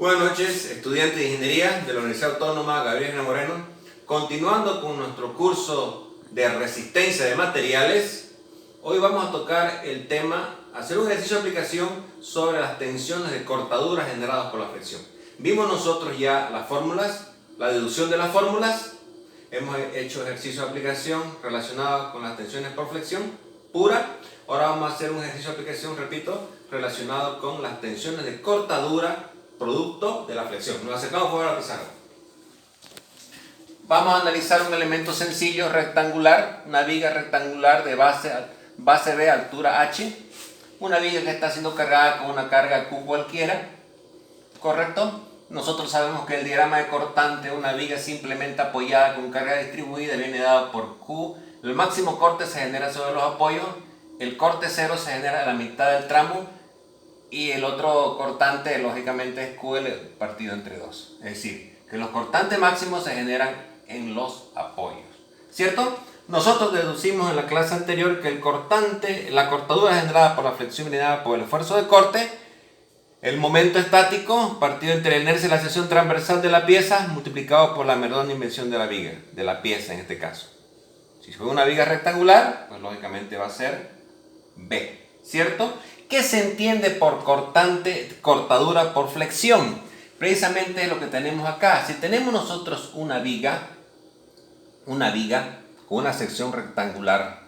Buenas noches, estudiantes de Ingeniería de la Universidad Autónoma Gabriel General Moreno. Continuando con nuestro curso de resistencia de materiales, hoy vamos a tocar el tema, hacer un ejercicio de aplicación sobre las tensiones de cortaduras generadas por la fricción. Vimos nosotros ya las fórmulas, la deducción de las fórmulas, hemos hecho ejercicio de aplicación relacionado con las tensiones por flexión pura. Ahora vamos a hacer un ejercicio de aplicación, repito, relacionado con las tensiones de cortadura producto de la flexión. Nos acercamos por la pizarra. Vamos a analizar un elemento sencillo rectangular, una viga rectangular de base B, altura H, una viga que está siendo cargada con una carga Q cualquiera, ¿correcto? Nosotros sabemos que el diagrama de cortante de una viga simplemente apoyada con carga distribuida viene dado por Q. El máximo corte se genera sobre los apoyos, el corte cero se genera a la mitad del tramo, y el otro cortante, lógicamente, es QL partido entre 2. Es decir, que los cortantes máximos se generan en los apoyos, ¿cierto? Nosotros deducimos en la clase anterior que el cortante, la cortadura generada por la flexión generada por el esfuerzo de corte, el momento estático partido entre la inercia y la sección transversal de la pieza multiplicado por la menor dimensión de la viga, de la pieza en este caso. Si fue una viga rectangular, pues lógicamente va a ser B, ¿cierto? ¿Qué se entiende por cortante, cortadura por flexión? Precisamente lo que tenemos acá. Si tenemos nosotros una viga con una sección rectangular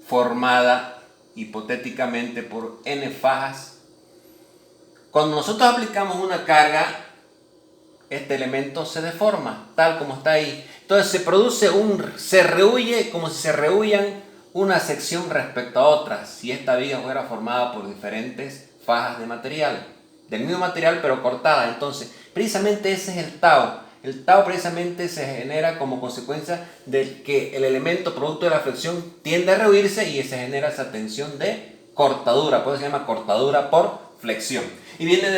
formada hipotéticamente por N fajas, cuando nosotros aplicamos una carga, este elemento se deforma, tal como está ahí. Entonces se rehuye como si se rehuyan una sección respecto a otra, si esta viga fuera formada por diferentes fajas de material, del mismo material pero cortada. Entonces, precisamente ese es el tau. El tau precisamente se genera como consecuencia de que el elemento producto de la flexión tiende a rehuirse y se genera esa tensión de cortadura, por eso se llama cortadura por flexión. Y viene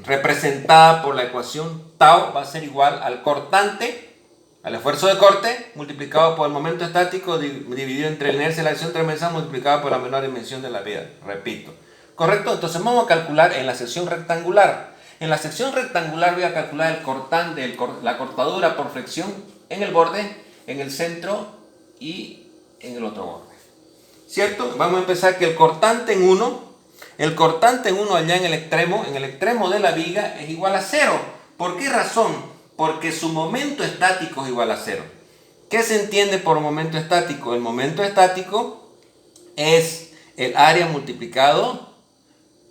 representada por la ecuación tau, va a ser igual al cortante, al esfuerzo de corte, multiplicado por el momento estático, dividido entre la inercia y la acción transversal, multiplicado por la menor dimensión de la viga. Repito. ¿Correcto? Entonces vamos a calcular en la sección rectangular. En la sección rectangular voy a calcular el cortante, la cortadura por flexión en el borde, en el centro y en el otro borde. ¿Cierto? Vamos a empezar que el cortante en 1 allá en el extremo de la viga es igual a 0. ¿Por qué razón? Porque su momento estático es igual a 0. ¿Qué se entiende por momento estático? El momento estático es el área multiplicado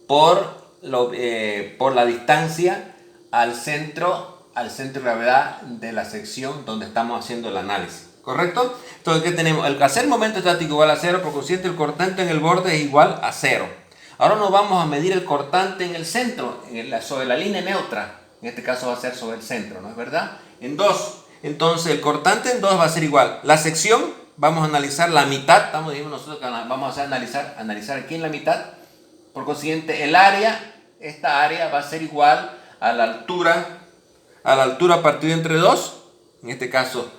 por la distancia al centro de gravedad de la sección donde estamos haciendo el análisis. ¿Correcto? Entonces, ¿qué tenemos? El hacer momento estático igual a 0, por consiguiente el cortante en el borde es igual a 0. Ahora nos vamos a medir el cortante en el centro, sobre la línea neutra. En este caso va a ser sobre el centro, ¿no es verdad? En 2. Entonces el cortante en 2 va a ser igual. La sección, vamos a analizar la mitad. Estamos diciendo nosotros que vamos a analizar aquí en la mitad. Por consiguiente, esta área va a ser igual a la altura partida entre 2. En este caso,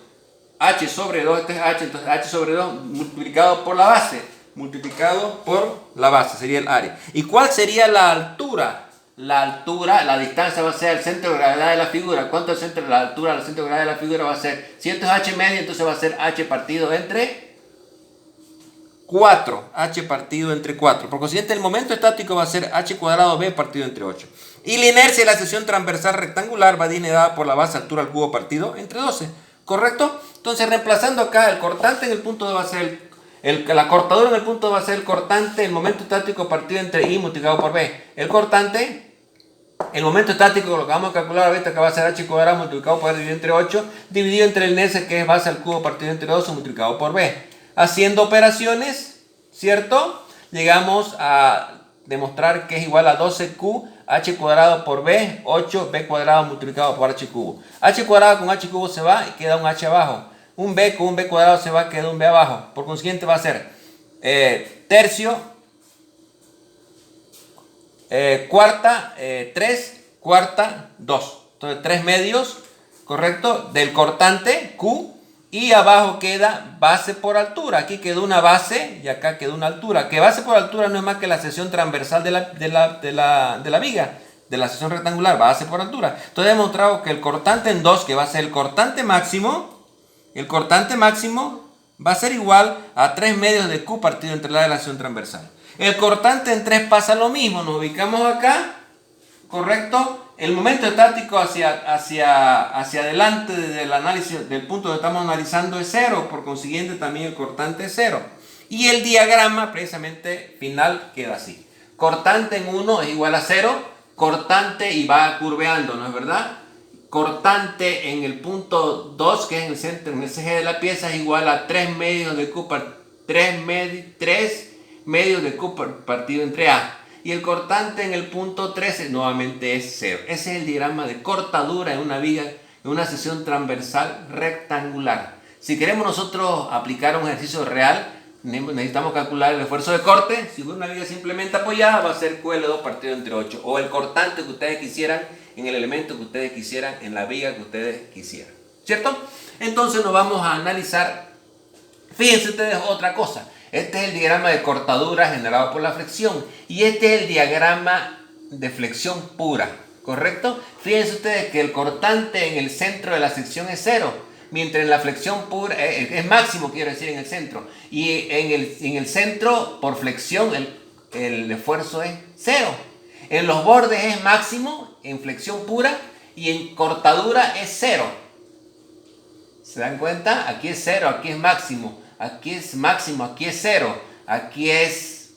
H sobre 2, este es H, entonces H sobre 2 multiplicado por la base. Sería el área. ¿Y cuál sería la altura? La distancia va a ser el centro de gravedad de la figura. ¿Cuánto es la altura del centro de gravedad de la figura? Va a ser, si esto es H medio, entonces va a ser H partido entre 4. H partido entre 4. Por consiguiente, el momento estático va a ser H cuadrado B partido entre 8. Y la inercia de la sección transversal rectangular va a ir dada por la base altura al cubo partido entre 12. ¿Correcto? Entonces, reemplazando acá el cortante en el punto D va a ser la cortadura en el punto va a ser el cortante, el momento estático partido entre I multiplicado por B. El momento estático, lo que vamos a calcular ahorita, que va a ser H cuadrado multiplicado por R dividido entre 8, dividido entre el inercia, que es base al cubo partido entre 12 multiplicado por B. Haciendo operaciones, ¿cierto? Llegamos a demostrar que es igual a 12Q, H cuadrado por B, 8B cuadrado multiplicado por H cubo. H cuadrado con H cubo se va y queda un H abajo. Un B con un B cuadrado se va, queda un B abajo. Por consiguiente va a ser tercio, cuarta, 3, cuarta, 2. Entonces 3 medios, ¿correcto? Del cortante Q Y abajo queda base por altura. Aquí quedó una base y acá quedó una altura. Que base por altura no es más que la sección transversal de la viga, de la sección rectangular, base por altura. Entonces he demostrado que el cortante en 2, que va a ser el cortante máximo va a ser igual a 3 medios de Q partido entre la de la sección transversal. El cortante en 3 pasa lo mismo. Nos ubicamos acá, ¿correcto? El momento estático hacia adelante del análisis, del punto que estamos analizando, es 0. Por consiguiente, también el cortante es 0. Y el diagrama, precisamente, final queda así. Cortante en 1 es igual a 0. Cortante y va curveando, ¿no es verdad? Cortante en el punto 2, que es en el centro, en el CG de la pieza, es igual a 3 medios de Q, 3 medios de Q partido entre A. Y el cortante en el punto 13 nuevamente es 0. Ese es el diagrama de cortadura en una viga, en una sección transversal rectangular. Si queremos nosotros aplicar un ejercicio real, necesitamos calcular el esfuerzo de corte. Si una viga simplemente apoyada, va a ser QL2 partido entre 8. O el cortante que ustedes quisieran en el elemento que ustedes quisieran, en la viga que ustedes quisieran. ¿Cierto? Entonces nos vamos a analizar. Fíjense ustedes otra cosa. Este es el diagrama de cortadura generado por la flexión. Y este es el diagrama de flexión pura. ¿Correcto? Fíjense ustedes que el cortante en el centro de la sección es 0. Mientras en la flexión pura es máximo, quiero decir, en el centro. Y en el centro, por flexión, el esfuerzo es 0. En los bordes es máximo, en flexión pura. Y en cortadura es 0. ¿Se dan cuenta? Aquí es 0, aquí es máximo. Aquí es máximo, aquí es 0. Aquí es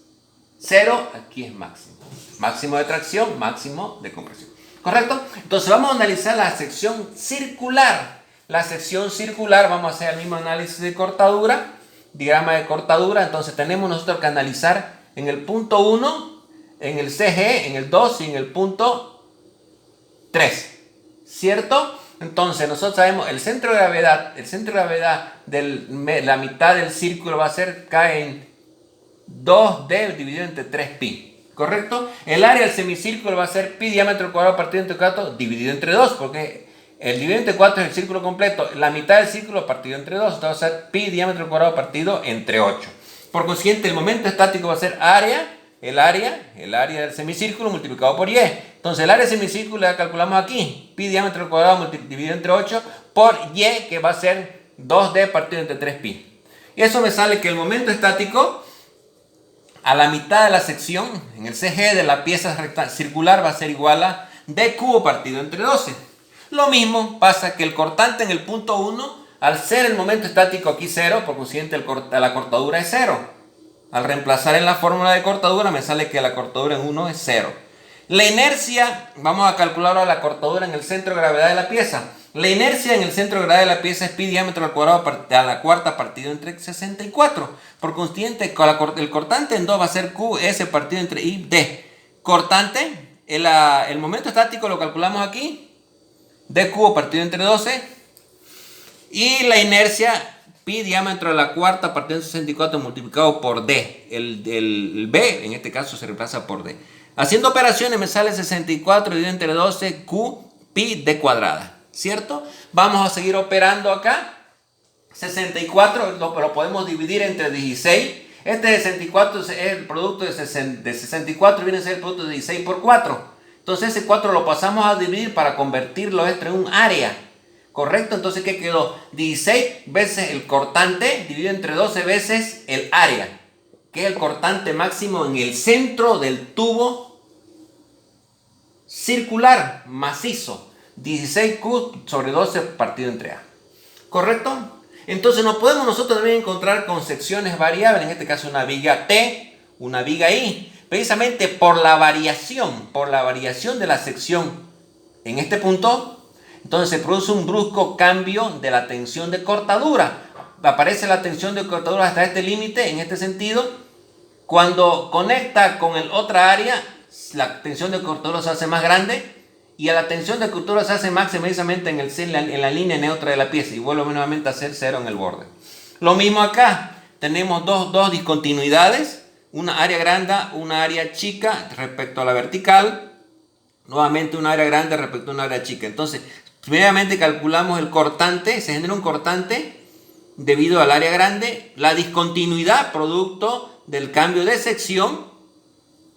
0, aquí es máximo. Máximo de tracción, máximo de compresión. ¿Correcto? Entonces vamos a analizar la sección circular. La sección circular, vamos a hacer el mismo análisis de cortadura. Diagrama de cortadura. Entonces tenemos nosotros que analizar en el punto 1, en el CG, en el 2 y en el punto 3. ¿Cierto? Entonces nosotros sabemos el centro de gravedad de la mitad del círculo va a ser K en 2D dividido entre 3pi. ¿Correcto? El área del semicírculo va a ser pi diámetro cuadrado partido entre 4 dividido entre 2, porque el dividido entre 4 es el círculo completo. La mitad del círculo partido entre 2. Entonces va a ser pi diámetro cuadrado partido entre 8. Por consiguiente, el momento estático va a ser el área del semicírculo multiplicado por y. Entonces el área del semicírculo la calculamos aquí. Pi diámetro cuadrado dividido entre 8 por y, que va a ser 2D partido entre 3pi. Y eso me sale que el momento estático a la mitad de la sección, en el CG de la pieza circular, va a ser igual a D cubo partido entre 12. Lo mismo pasa que el cortante en el punto 1, al ser el momento estático aquí 0, por consiguiente la cortadura es 0. Al reemplazar en la fórmula de cortadura me sale que la cortadura en 1 es 0. La inercia, vamos a calcular ahora la cortadura en el centro de gravedad de la pieza. La inercia en el centro de gravedad de la pieza es pi diámetro al cuadrado a la cuarta partido entre 64. Por consiguiente, el cortante en 2 va a ser QS partido entre I, D. Cortante, el momento estático lo calculamos aquí. D cubo partido entre 12. Y la inercia, pi diámetro a la cuarta partido entre 64 multiplicado por D. El B, en este caso, se reemplaza por D. Haciendo operaciones me sale 64 dividido entre 12 Q pi D cuadrada. ¿Cierto? Vamos a seguir operando acá. 64 lo podemos dividir entre 16. Este 64 es el producto de 64, viene a ser el producto de 16 por 4. Entonces ese 4 lo pasamos a dividir para convertirlo esto en un área. ¿Correcto? Entonces, ¿qué quedó? 16 veces el cortante dividido entre 12 veces el área, que es el cortante máximo en el centro del tubo circular macizo. 16Q sobre 12 partido entre A. ¿Correcto? Entonces nos podemos nosotros también encontrar con secciones variables, en este caso una viga T, una viga I, precisamente por la variación de la sección en este punto. Entonces se produce un brusco cambio de la tensión de cortadura. Aparece la tensión de cortadura hasta este límite, en este sentido. Cuando conecta con el otra área, la tensión de cortadura se hace más grande. Y a la tensión de cortadura se hace máxima precisamente en la línea neutra de la pieza. Y vuelve nuevamente a ser 0 en el borde. Lo mismo acá. Tenemos dos discontinuidades. Una área grande, una área chica respecto a la vertical. Nuevamente una área grande respecto a una área chica. Entonces, primeramente calculamos el cortante. Se genera un cortante debido al área grande, la discontinuidad producto del cambio de sección.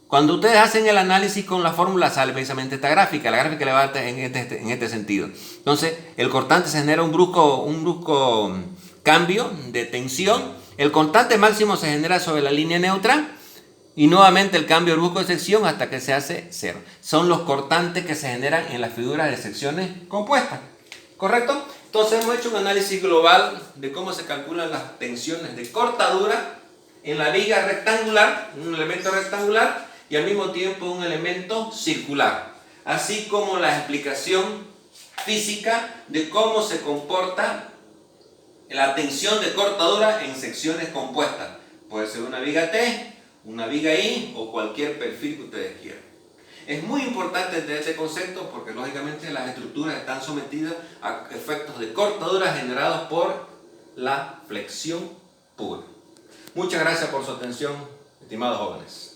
Cuando ustedes hacen el análisis con la fórmula sale precisamente esta gráfica, la gráfica le va a dar en este sentido. Entonces el cortante se genera un brusco cambio de tensión, el cortante máximo se genera sobre la línea neutra y nuevamente el cambio brusco de sección hasta que se hace cero. Son los cortantes que se generan en las figuras de secciones compuestas, ¿correcto? Entonces hemos hecho un análisis global de cómo se calculan las tensiones de cortadura en la viga rectangular, un elemento rectangular, y al mismo tiempo un elemento circular, así como la explicación física de cómo se comporta la tensión de cortadura en secciones compuestas. Puede ser una viga T, una viga I o cualquier perfil que ustedes quieran. Es muy importante entender este concepto porque lógicamente las estructuras están sometidas a efectos de cortadura generados por la flexión pura. Muchas gracias por su atención, estimados jóvenes.